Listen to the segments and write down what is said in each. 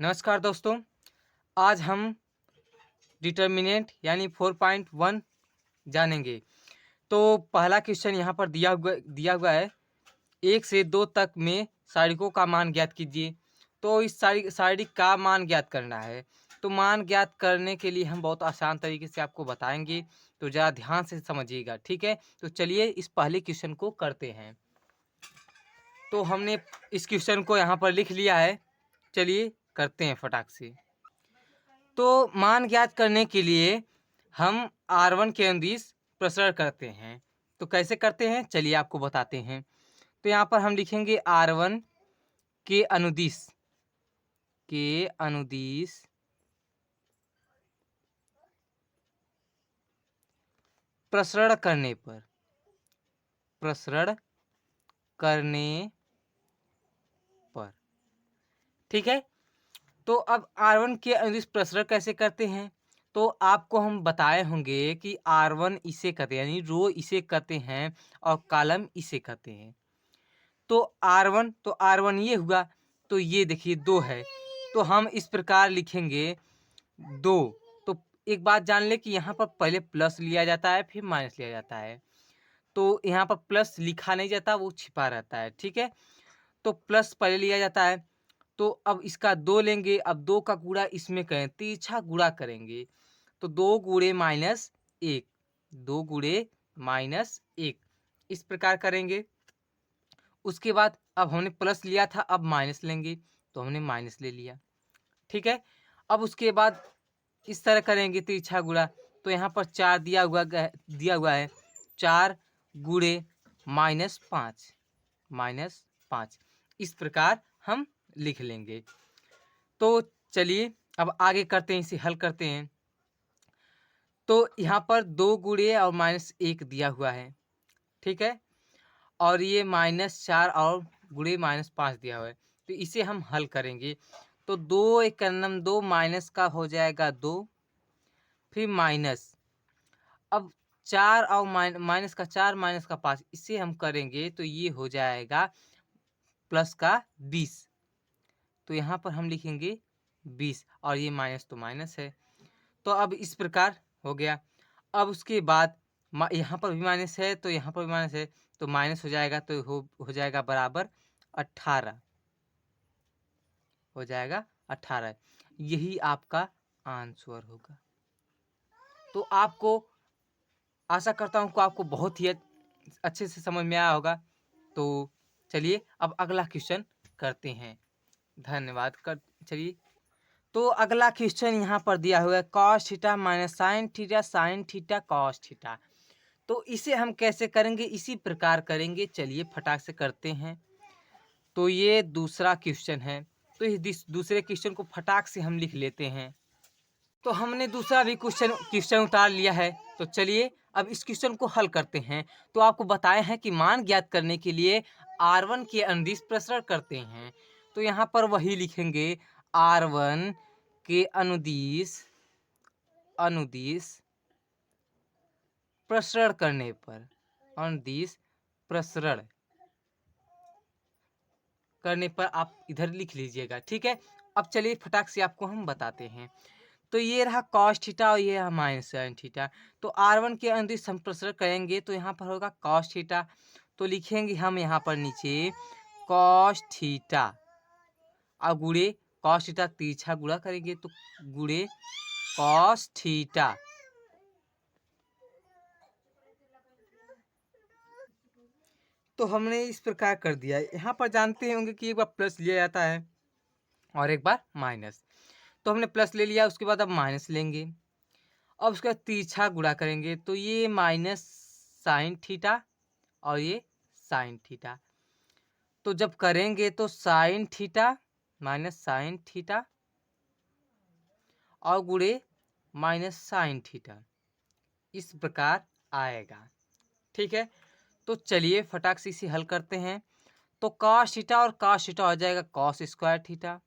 नमस्कार दोस्तों। आज हम डिटर्मिनेंट यानी 4.1 जानेंगे। तो पहला क्वेश्चन यहाँ पर दिया हुआ है, 1 से 2 तक में सारिकों का मान ज्ञात कीजिए। तो इस सारिक का मान ज्ञात करना है। तो मान ज्ञात करने के लिए हम बहुत आसान तरीके से आपको बताएंगे, तो ज़रा ध्यान से समझिएगा, ठीक है। तो चलिए इस पहले क्वेश्चन को करते हैं। तो हमने इस क्वेश्चन को यहाँ पर लिख लिया है, चलिए करते हैं फटाक से। तो मान ज्ञात करने के लिए हम R1 के अनुदिश प्रसरण करते हैं। तो कैसे करते हैं चलिए आपको बताते हैं। तो यहाँ पर हम लिखेंगे R1 के अनुदिश प्रसरण करने पर ठीक है। तो अब R1 के अनुदिश प्रसरण कैसे करते हैं, तो आपको हम बताए होंगे कि R1 इसे कहते हैं, यानी रो इसे कहते हैं और कॉलम इसे कहते हैं। तो R1 ये हुआ, तो ये देखिए 2 है, तो हम इस प्रकार लिखेंगे 2। तो एक बात जान ले कि यहाँ पर पहले प्लस लिया जाता है फिर माइनस लिया जाता है। तो यहाँ पर प्लस लिखा नहीं जाता, वो छिपा रहता है, ठीक है। तो प्लस पहले लिया जाता है। तो अब इसका 2 लेंगे, अब 2 का गुणा इसमें करें, तिरछा गुणा करेंगे। तो 2 गुणे माइनस 1, 2 गुणे माइनस 1 इस प्रकार करेंगे। उसके बाद अब हमने प्लस लिया था, अब माइनस लेंगे, तो हमने माइनस ले लिया, ठीक है। अब उसके बाद इस तरह करेंगे तिरछा गुणा। तो यहाँ पर 4 दिया हुआ है, 4 गुणे -5 इस प्रकार हम लिख लेंगे। तो चलिए अब आगे करते हैं, इसे हल करते हैं। तो यहाँ पर 2 गुणे और -1 दिया हुआ है, ठीक है। और ये -4 और गुणे -5 दिया हुआ है, तो इसे हम हल करेंगे। तो 2 एक नम 2 माइनस का हो जाएगा 2, फिर माइनस, अब 4 और माइनस का 4 माइनस का 5 इसे हम करेंगे तो ये हो जाएगा प्लस का 20। तो यहाँ पर हम लिखेंगे 20 और ये माइनस तो माइनस है। तो अब इस प्रकार हो गया। अब उसके बाद यहाँ पर भी माइनस है तो यहाँ पर भी माइनस है, तो माइनस हो जाएगा, तो हो जाएगा बराबर 18, हो जाएगा 18। यही आपका आंसर होगा। तो आपको आशा करता हूँ कि आपको बहुत ही अच्छे से समझ में आया होगा। तो चलिए अब अगला क्वेश्चन करते हैं। धन्यवाद। चलिए तो अगला क्वेश्चन यहाँ पर दिया हुआ है, cos theta minus sine theta sine theta cos theta. तो इसे हम कैसे करेंगे, इसी प्रकार करेंगे। चलिए फटाक से करते हैं। तो ये दूसरा क्वेश्चन है, तो इस दूसरे क्वेश्चन को फटाक से हम लिख लेते हैं। तो हमने दूसरा भी क्वेश्चन उतार लिया है। तो चलिए अब इस क्वेश्चन को हल करते हैं। तो आपको बताए हैं कि मान ज्ञात करने के लिए R1 के अनुदिश प्रसरण करते हैं। तो यहाँ पर वही लिखेंगे, R1 के अनुदिश प्रसरण करने पर, अनुदिश प्रसरण करने पर आप इधर लिख लीजिएगा, ठीक है। अब चलिए फटाक से आपको हम बताते हैं। तो ये रहा cos थीटा और ये रहा माइनस साइन थीटा। तो R1 के अनुदिश संप्रसारण करेंगे तो यहाँ पर होगा cos थीटा। तो लिखेंगे हम यहाँ पर नीचे cos थीटा और गुणे cos थीटा, तिरछा गुणा करेंगे तो गुणे cos थीटा। तो हमने इस प्रकार कर दिया। यहाँ पर जानते होंगे कि एक बार प्लस लिया जाता है और एक बार माइनस। तो हमने प्लस ले लिया, उसके बाद अब माइनस लेंगे। अब उसका तिरछा गुणा करेंगे तो ये माइनस साइन थीटा और ये साइन थीटा। तो जब करेंगे तो sine theta minus sine theta और गुणे माइनस साइन थीटा इस प्रकार आएगा, ठीक है। तो चलिए फटाक से इसे हल करते हैं। तो cos थीटा और cos थीटा हो जाएगा cos स्क्वायर थीटा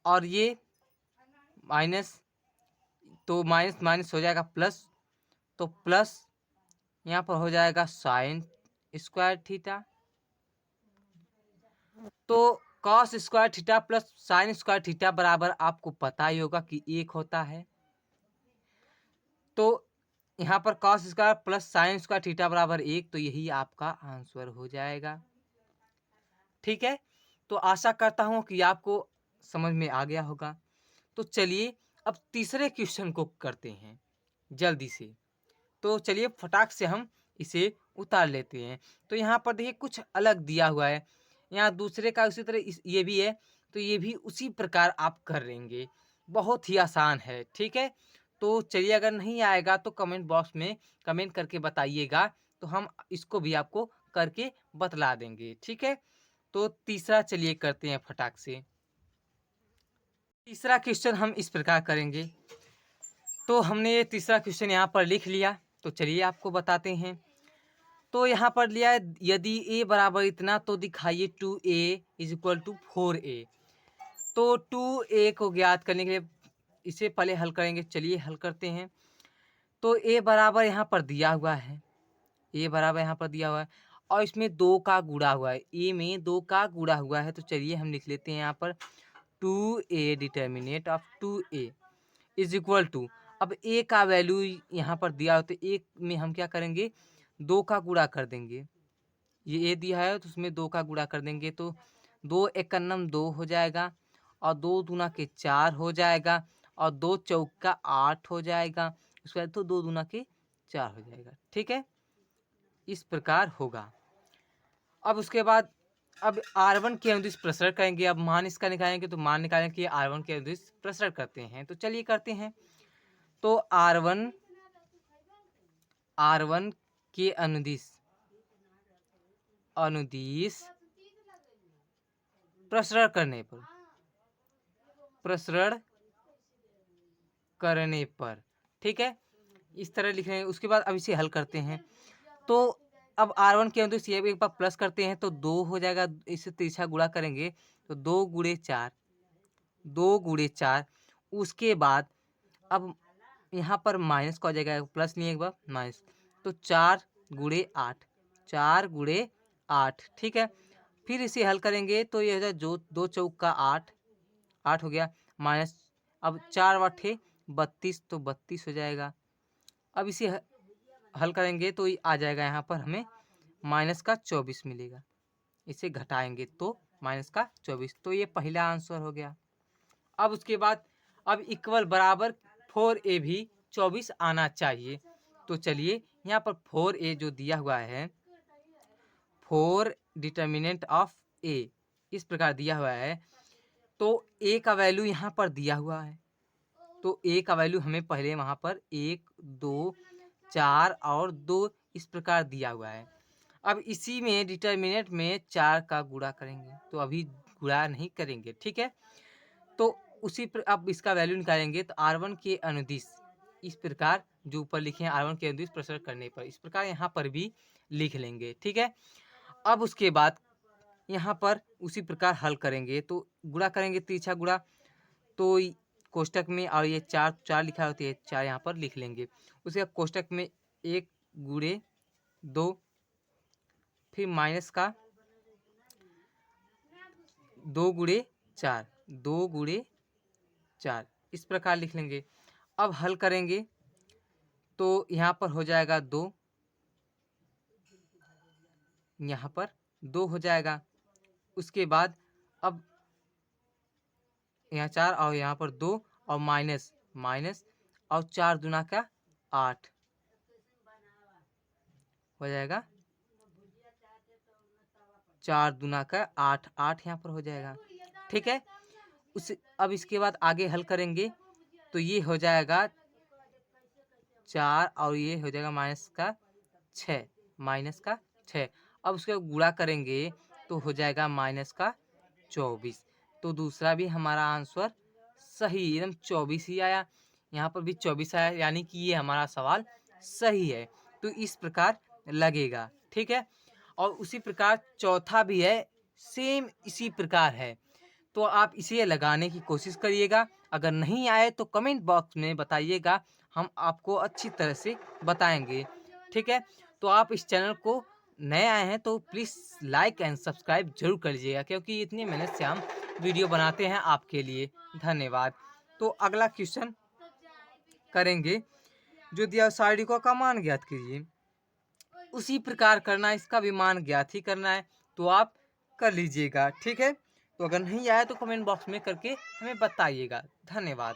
और ये माइनस, तो माइनस माइनस हो जाएगा प्लस, तो प्लस यहाँ पर हो जाएगा साइन स्क्वायर थीटा। तो cos square theta plus sine square theta बराबर आपको पता ही होगा कि 1 होता है। तो यहाँ पर cos square plus sine square theta बराबर 1, तो यही आपका आंसर हो जाएगा। ठीक है, तो आशा करता हूँ कि आपको समझ में आ गया होगा। तो चलिए अब तीसरे क्वेश्चन को करते हैं जल्दी से। तो चलिए फटाक से हम इसे उतार लेते हैं। तो यहाँ पर देखिए कुछ अलग दिया हुआ है, यहाँ दूसरे का उसी तरह ये भी है, तो ये भी उसी प्रकार आप कर लेंगे। बहुत ही आसान है, ठीक है। तो चलिए अगर नहीं आएगा तो कमेंट बॉक्स में कमेंट करके बताइएगा, तो हम इसको भी आपको करके बतला देंगे, ठीक है। तो तीसरा चलिए करते हैं फटाक से। तीसरा क्वेश्चन हम इस प्रकार करेंगे। तो हमने ये तीसरा क्वेश्चन यहाँ पर लिख लिया, तो चलिए आपको बताते हैं। तो यहाँ पर लिया है, यदि a बराबर इतना तो दिखाइए 2a is equal to 4a। तो 2a को ज्ञात करने के लिए इसे पहले हल करेंगे। चलिए हल करते हैं। तो a बराबर यहाँ पर दिया हुआ है, a बराबर यहाँ पर दिया हुआ है और इसमें 2 का गुणा हुआ है, a में 2 का गुणा हुआ है। तो चलिए हम लिख लेते हैं यहाँ पर 2a determinant of 2a is equal to, अब a का वैल्यू यहाँ पर दिया हो तो एक में हम क्या करेंगे, 2 का गुणा कर देंगे। ये a दिया है तो उसमें 2 का गुणा कर देंगे, तो 2 एकन्नम 2 हो जाएगा और 2 दूना के 4 हो जाएगा और 2 चौका 8 हो जाएगा। उसके बाद तो 2 दूना के 4 हो जाएगा, ठीक है। इस प्रकार होगा। अब उसके बाद अब R1 के अनुदिश प्रसरण करेंगे। अब मान इसका निकालेंगे, तो मान निकालेंगे कि R1 के अनुदिश प्रसरण करते हैं। तो चलिए करते हैं। तो R1 के अनुदिश प्रसरण करने पर ठीक है, इस तरह लिख रहे हैं। उसके बाद अब इसे हल करते हैं। तो अब R1 के अनुदिश ये एक बार प्लस करते हैं तो 2 हो जाएगा, इसे तिरछा गुणा करेंगे तो 2 गुणे 4। उसके बाद अब यहाँ पर माइनस का हो जाएगा, प्लस नहीं एक बार माइनस, तो 4 गुणे 8, ठीक है। फिर इसे हल करेंगे तो ये हो जाए जो 2 चौका 8 हो गया, माइनस अब 4 बटे 32, तो 32 हो जाएगा। अब इसे हल करेंगे तो आ जाएगा यहाँ पर हमें माइनस का 24 मिलेगा। इसे घटाएंगे तो माइनस का 24, तो ये पहला आंसर हो गया। अब उसके बाद अब इक्वल बराबर 4a भी 24 आना चाहिए। तो चलिए यहाँ पर 4a जो दिया हुआ है, 4 डिटर्मिनेंट ऑफ a इस प्रकार दिया हुआ है। तो a का वैल्यू यहाँ पर दिया हुआ है, तो a का वैल्यू हमें पहले वहाँ पर 1 2 4 और 2 इस प्रकार दिया हुआ है। अब इसी में डिटर्मिनेंट में 4 का गुणा करेंगे, तो अभी गुणा नहीं करेंगे, ठीक है। तो उसी पर अब इसका वैल्यू निकालेंगे, तो R1 के अनुदिश इस प्रकार जो ऊपर लिखे हैं R1 के अनुदिश प्रसरण करने पर, इस प्रकार यहाँ पर भी लिख लेंगे, ठीक है। अब उसके बाद यहाँ पर उसी प्रकार हल करेंगे, तो गुणा करेंगे तिरछा गुणा, तो कोष्टक में और ये 4 लिखा होती है, 4 यहाँ पर लिख लेंगे। उसके बाद कोष्टक में 1 गुणे 2, फिर माइनस का 2 गुणे 4 इस प्रकार लिख लेंगे। अब हल करेंगे तो यहाँ पर हो जाएगा 2, यहाँ पर 2 हो जाएगा। उसके बाद अब यहाँ 4 और यहाँ पर 2 और माइनस और 4 दूना का 8 हो जाएगा, 4 दूना का 8 यहाँ पर हो जाएगा, ठीक है। अब इसके बाद आगे हल करेंगे तो ये हो जाएगा 4 और ये हो जाएगा माइनस का 6। अब उसके गुणा करेंगे तो हो जाएगा माइनस का 24। तो दूसरा भी हमारा आंसर सही एकदम 24 ही आया, यहाँ पर भी 24 आया, यानी कि ये हमारा सवाल सही है। तो इस प्रकार लगेगा, ठीक है। और उसी प्रकार चौथा भी है, सेम इसी प्रकार है। तो आप इसे लगाने की कोशिश करिएगा। अगर नहीं आए तो कमेंट बॉक्स में बताइएगा, हम आपको अच्छी तरह से बताएंगे, ठीक है। तो आप इस चैनल को नए आए हैं तो प्लीज़ लाइक एंड सब्सक्राइब ज़रूर कर लीजिएगा, क्योंकि इतनी मेहनत से हम वीडियो बनाते हैं आपके लिए। धन्यवाद। तो अगला क्वेश्चन करेंगे, जो दिया सारणी का मान ज्ञात कीजिए। उसी प्रकार करना है, इसका भी मान ज्ञात ही करना है, तो आप कर लीजिएगा। ठीक है, तो अगर नहीं आया तो कमेंट बॉक्स में करके हमें बताइएगा। धन्यवाद।